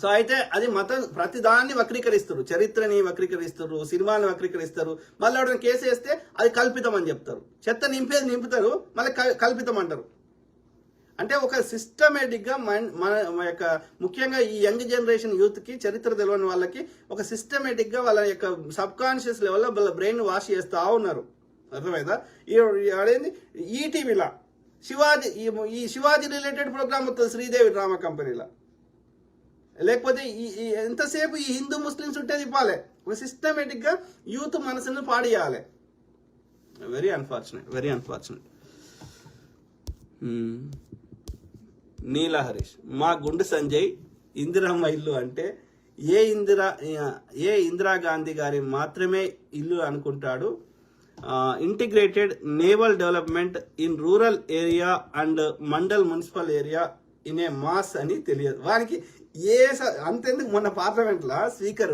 So అయితే అది మతం ప్రతిదాన్ని వక్రీకరిస్తారు, చరిత్రని వక్రీకరిస్తారు, సినిమాని వక్రీకరిస్తారు. మళ్ళీ ఎవరైనా కేసు వేస్తే అది కల్పితం అని చెప్తారు. చెత్త నింపేది నింపుతారు, మళ్ళీ కల్పితం అంటారు. అంటే ఒక సిస్టమేటిక్ గా మన యొక్క ముఖ్యంగా ఈ యంగ్ జనరేషన్ యూత్ కి, చరిత్ర తెలియని వాళ్ళకి ఒక సిస్టమేటిక్ గా వాళ్ళ యొక్క సబ్ కాన్షియస్ లెవెల్లో వాళ్ళ బ్రెయిన్ వాష్ చేస్తా ఉన్నారు. అర్థమైందా? అదేంది ఈటీవీలా శివాజీ, ఈ శివాజీ రిలేటెడ్ ప్రోగ్రామ్ వస్తుంది శ్రీదేవి డ్రామా కంపెనీలో. లేకపోతే ఎంతసేపు ఈ హిందూ ముస్లిమ్స్ ఉంటే తిప్పాలి. ఒక సిస్టమేటిక్ గా యూత్ మనసును పాడియాలి. Very unfortunate, very unfortunate. నీలా హరీష్, మా గుండు సంజయ్ ఇందిరమ్మ ఇల్లు అంటే ఏ ఇందిరాగాంధీ గారి మాత్రమే ఇల్లు అనుకుంటాడు. Integrated naval development in rural area and mandal municipal area in a mass అని తెలియదు వానికి. అంతెందుకు మొన్న పార్లమెంట్ లా స్పీకర్